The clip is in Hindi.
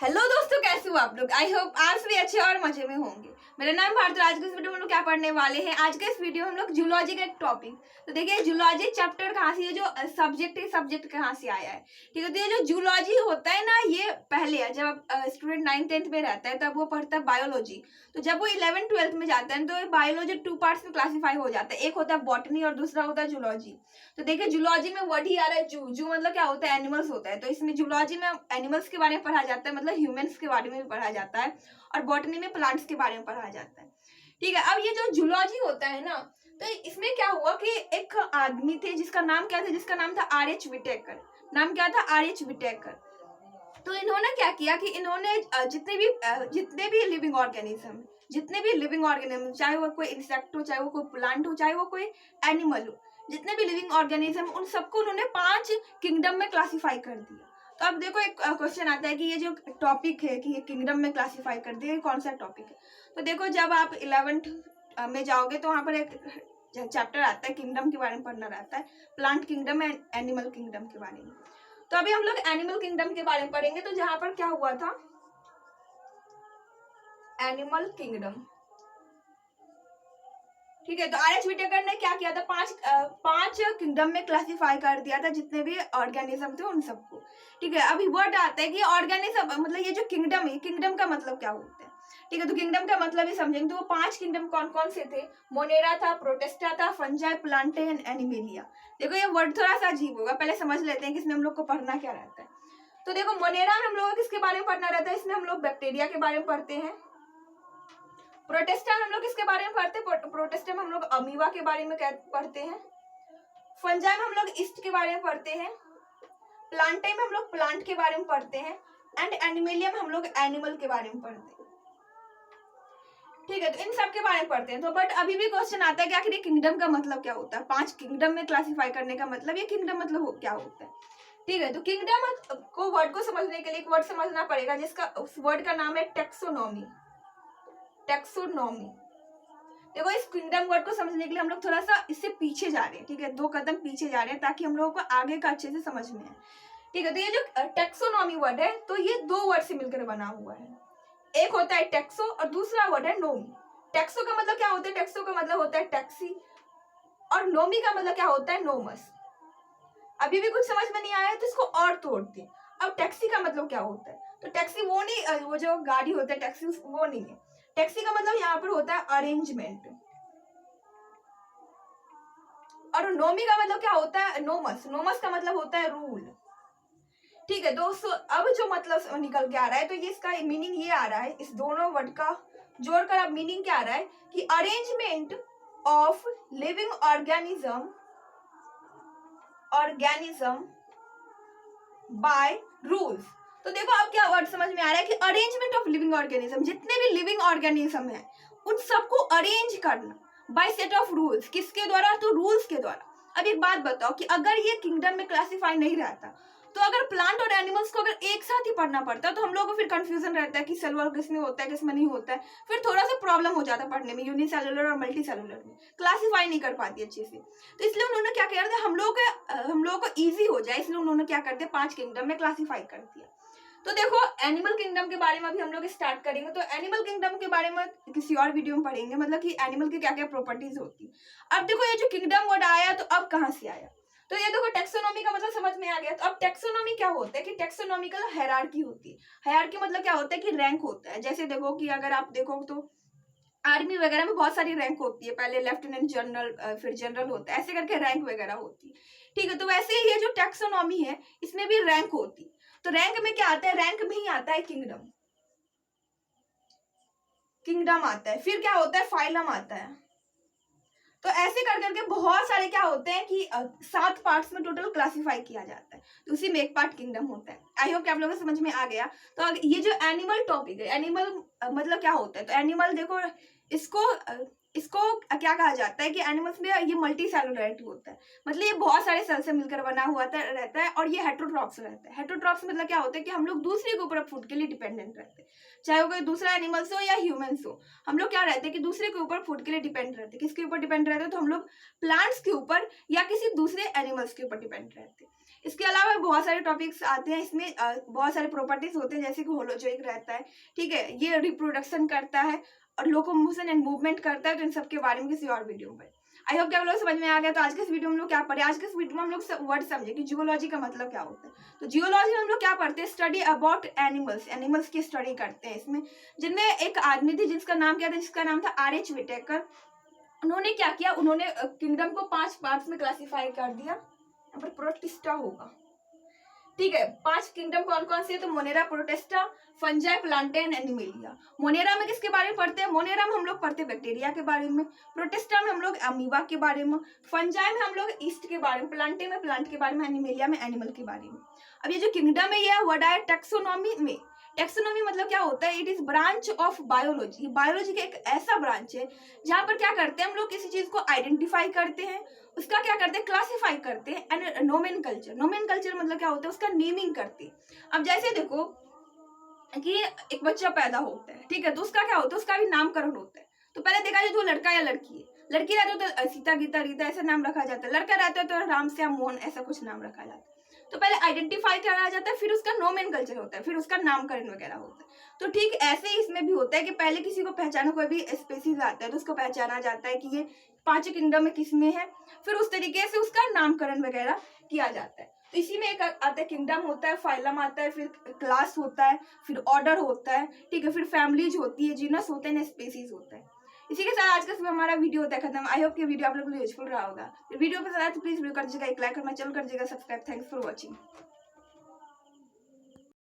हेलो दोस्तों, कैसे हो आप लोग। आई होप आप सभी अच्छे और मजे में होंगे। मेरा नाम भारत। आज के इस वीडियो में हम लोग क्या पढ़ने वाले हैं। आज के इस वीडियो में हम लोग जूलॉजी का एक टॉपिक, तो देखिए जूलॉजी चैप्टर कहाँ से, ये जो सब्जेक्ट है सब्जेक्ट कहाँ से आया है। ठीक है, तो ये जो जूलॉजी होता है ना, ये पहले है जब स्टूडेंट 9th-10th में रहता है तब वो पढ़ता है बायोलॉजी। तो जब वो 11th-12th में जाता है तो बायोलॉजी 2 पार्ट्स में क्लासीफाई हो जाता है। एक होता है बॉटनी और दूसरा होता है जूलॉजी। तो देखिए जूलॉजी में वर्ड ही आ रहा है जू। जू मतलब क्या होता है, एनिमल्स होता है। तो इसमें जूलॉजी में एनिमल्स के बारे में पढ़ा जाता है, मतलब ह्यूमंस के बारे में भी पढ़ा जाता है, और बॉटनी में प्लांट्स के बारे में पढ़ा जाता है। ठीक है, अब ये जो जूलॉजी होता है ना, तो इसमें क्या हुआ कि एक आदमी थे जिसका नाम क्या था, जिसका नाम था आर.एच. विटेकर। नाम क्या था, आर.एच. विटेकर। तो इन्होंने क्या किया कि इन्होंने जितने भी लिविंग ऑर्गेनिज्म, चाहे वो कोई इंसेक्ट हो, चाहे वो कोई प्लांट हो, चाहे वो कोई एनिमल हो, जितने भी लिविंग ऑर्गेनिज्म उन सबको उन्होंने 5 किंगडम में क्लासिफाई कर दिया। तो अब देखो एक क्वेश्चन आता है कि ये जो टॉपिक है कि ये किंगडम में क्लासिफाई कर दिया, कौन सा टॉपिक है। तो देखो जब आप 11th में जाओगे तो वहां पर एक चैप्टर आता है किंगडम के बारे में पढ़ना रहता है, plant kingdom and animal kingdom के बारे में। तो अभी हम लोग एनिमल किंगडम के बारे में पढ़ेंगे। तो जहां पर क्या हुआ था, एनिमल किंगडम। ठीक है, तो आर.एच. विटेकर ने क्या किया था, 5 किंगडम में क्लासिफाई कर दिया था जितने भी ऑर्गेनिज्म थे उन सबको। ठीक है, अभी वर्ड आता है कि ऑर्गेनिज्म मतलब ये जो किंगडम है, किंगडम का मतलब क्या होता है। ठीक है, तो किंगडम का मतलब ही समझेंगे। तो वो 5 किंगडम कौन कौन से थे, मोनेरा था, प्रोटेस्टा था, फंजाई, प्लांटे एंड एनिमेलिया। देखो ये वर्ड थोड़ा सा अजीब होगा, पहले समझ लेते हैं कि इसमें हम लोग को पढ़ना क्या रहता है। तो देखो मोनेरा में हम लोग किसके बारे में पढ़ना रहता है, इसमें हम लोग बैक्टीरिया के बारे में पढ़ते हैं। प्रोटेस्टा में हम लोग किसके बारे में पढ़ते हैं, प्रोटेस्टा में हम लोग अमीबा के बारे में पढ़ते हैं। फंजाई में हम लोग ईस्ट के बारे में पढ़ते हैं। प्लांटे में हम लोग प्लांट के बारे में पढ़ते हैं। एंड एनिमेलिया में हम लोग एनिमल के बारे में पढ़ते हैं। ठीक है, तो इन सब के बारे में पढ़ते हैं। तो बट अभी भी क्वेश्चन आता है कि आखिर किंगडम का मतलब क्या होता है, 5 किंगडम में क्लासिफाई करने का मतलब, ये किंगडम मतलब क्या होता है। ठीक है, तो किंगडम को वर्ड को समझने के लिए एक वर्ड समझना पड़ेगा जिसका उस वर्ड का नाम है टेक्सोनॉमी। टेक्सोनॉमी। देखो इस किंगडम वर्ड को समझने के लिए हम लोग थोड़ा सा इससे पीछे जा रहे हैं। ठीक है, 2 कदम पीछे जा रहे हैं ताकि हम लोगों को आगे का अच्छे से समझ में आए। ठीक है, तो ये जो टेक्सोनॉमी वर्ड है, तो ये 2 वर्ड से मिलकर बना हुआ है। एक होता है टेक्सो और दूसरा वर्ड है नोमी। टेक्सो का मतलब क्या होता है, टेक्सो का मतलब होता है टैक्सी, और नोमी का मतलब क्या होता है, नोमस। अभी भी कुछ समझ में नहीं आया तो इसको और तोड़ते हैं। अब टैक्सी का मतलब क्या होता है, तो टैक्सी वो नहीं, वो जो गाड़ी होता है टैक्सी वो नहीं है। टैक्सी का मतलब यहाँ पर होता है अरेंजमेंट, और नोमी का मतलब क्या होता है, नोमस। नोमस का मतलब होता है रूल। ठीक है दोस्तों, अब जो मतलब निकल के आ रहा है, तो ये इसका मीनिंग ये आ रहा है, इस दोनों वर्ड का जोड़कर अब मीनिंग क्या आ रहा है कि arrangement of living organism by rules. तो देखो अब क्या वर्ड समझ में आ रहा है कि अरेंजमेंट ऑफ लिविंग ऑर्गेनिज्म, जितने भी लिविंग ऑर्गेनिज्म है उन सबको अरेंज करना बाय सेट ऑफ रूल्स। किसके द्वारा, तो रूल्स के द्वारा। अब एक बात बताओ कि अगर ये किंगडम में क्लासिफाई नहीं रहता, तो अगर प्लांट और एनिमल्स को अगर एक साथ ही पढ़ना पड़ता तो हम लोगों को फिर कंफ्यूजन रहता है कि सेलुलर किसमें होता है किसमें नहीं होता है, फिर थोड़ा सा प्रॉब्लम हो जाता है पढ़ने में, यूनिसेलुलर और मल्टी सेलुलर में क्लासिफाई नहीं कर पाती अच्छे से। तो इसलिए उन्होंने क्या किया था, हम लोगों को ईजी हो जाए इसलिए उन्होंने क्या कर दिया, 5 किंगडम में क्लासिफाई कर दिया। तो देखो एनिमल किंगडम के बारे में अभी हम लोग स्टार्ट करेंगे। तो एनिमल किंगडम के बारे में किसी और वीडियो में पढ़ेंगे, मतलब कि एनिमल की क्या क्या प्रॉपर्टीज होती है। अब देखो ये जो किंगडम वर्ड आया तो अब कहाँ से आया, तो ये देखो टेक्सोनॉमी का मतलब समझ में आ गया। तो अब टेक्सोनॉमी क्या होता है कि टेक्सोनॉमिकल हायरार्की होती है। हायरार्की मतलब क्या होता है कि रैंक होता है। जैसे देखो कि अगर आप देखो तो आर्मी वगैरह में बहुत सारी रैंक होती है, पहले लेफ्टिनेंट जनरल, फिर जनरल होता है, ऐसे करके रैंक वगैरह होती है। ठीक है, तो वैसे ही ये जो टेक्सोनॉमी है इसमें भी रैंक होती है। तो रैंक में क्या आता है, रैंक में ही आता है किंगडम। किंगडम आता है, फिर क्या होता है, फाइलम आता है। तो ऐसे कर करके बहुत सारे क्या होते हैं कि 7 पार्ट्स में टोटल क्लासिफाई किया जाता है, तो उसी में एक पार्ट किंगडम होता है। आई होप कि आप लोगों को समझ में आ गया। तो ये जो एनिमल टॉपिक है, एनिमल मतलब क्या होता है, तो एनिमल देखो इसको क्या कहा जाता है कि एनिमल्स में ये मल्टी सेलुलरिटी होता है, मतलब ये बहुत सारे सेल से मिलकर बना हुआ रहता है, और ये हेटरोट्रॉप्स रहता है। हेटरोट्रॉप्स मतलब क्या होता है कि हम लोग दूसरे के ऊपर फूड के लिए डिपेंडेंट रहते हैं, चाहे वो कोई दूसरा एनिमल्स हो या ह्यूमंस हो। हम लोग क्या रहते हैं कि दूसरे के ऊपर फूड के लिए डिपेंड रहते हैं। किसके ऊपर डिपेंड रहते हैं, तो हम लोग प्लांट्स के ऊपर या किसी दूसरे एनिमल्स के ऊपर डिपेंड रहते हैं। इसके अलावा बहुत सारे टॉपिक्स आते हैं इसमें, बहुत सारे प्रॉपर्टीज होते हैं, जैसे कि होलोजोइक रहता है, ठीक है, ये रिप्रोडक्शन करता है और लोकोमोशन एंड मूवमेंट करता है। तो इन सब के बारे में किसी और वीडियो में। आई होप कि आप लोग समझ में आ गया। तो आज के इस वीडियो में हम लोग क्या पढ़े, आज के इस वीडियो में हम लोग वर्ड समझे कि जियोलॉजी का मतलब क्या होता है। तो जियोलॉजी में हम लोग क्या पढ़ते हैं, स्टडी अबाउट एनिमल्स, एनिमल्स की स्टडी करते हैं इसमें, जिनमें एक आदमी थी जिसका नाम क्या था, जिसका नाम था RH विटेकर। उन्होंने क्या किया, उन्होंने किंगडम को 5 पार्ट्स में क्लासिफाई कर दिया। यहाँ पर प्रोटिस्टा होगा, ठीक है। 5 किंगडम कौन कौन से है, तो Monera, protista, fungi, plantain, animalia. Monera में किसके बारे में पढ़ते हैं, मोनेरा में हम लोग पढ़ते हैं बैक्टीरिया के बारे में, प्रोटिस्टा में हम लोग अमीबा के बारे में, फंजाई में हम लोग ईस्ट के बारे में, प्लांटेन में प्लांट के बारे में, एनिमेलिया में एनिमल के बारे में। अब ये जो किंगडम है ये वर्ड आया टेक्सोनॉमी में। टेक्सोनॉमी मतलब क्या होता है, it is branch of biology. Biology का एक ऐसा ब्रांच है जहाँ पर क्या करते हैं हम लोग, किसी चीज को आइडेंटिफाई करते हैं, उसका क्या करते हैं, क्लासिफाई करते हैं, एंड नोमेनकल्चर। नोमेनकल्चर मतलब क्या होता है, उसका नेमिंग करते हैं। अब जैसे देखो कि एक बच्चा पैदा होता है, ठीक है, तो उसका क्या होता है, उसका भी नामकरण होता है। तो पहले देखा जाए तो लड़का या लड़की है, लड़की रहते हो तो सीता, गीता, रीता ऐसा नाम रखा जाता है, लड़का रहता है तो राम, श्याम, मोहन ऐसा कुछ नाम रखा जाता है। तो पहले आइडेंटिफाई करा जाता है, फिर उसका नोमेनकल्चर होता है, फिर उसका नामकरण वगैरह होता है। तो ठीक ऐसे ही इसमें भी होता है कि पहले किसी को पहचाना, कोई भी स्पेसीज आता है तो उसको पहचाना जाता है कि ये 5 किंगडम में किसमें है, फिर उस तरीके से उसका नामकरण वगैरह किया जाता है। तो इसी में एक आता है किंगडम होता है, फाइलम आता है, फिर क्लास होता है, फिर ऑर्डर होता है, ठीक है, फिर फैमिलीज होती है, जीनस होते हैं, स्पीसीज होता है। इसी के साथ आज का हमारा वीडियो होता है खत्म। आई होप कि वीडियो आप लोगों को यूजफुल रहा होगा। वीडियो पसंद आया तो प्लीज वीडियो कर दीजिएगा एक लाइक, और मैं चैनल कर दीजिएगा सब्सक्राइब। Thanks for watching.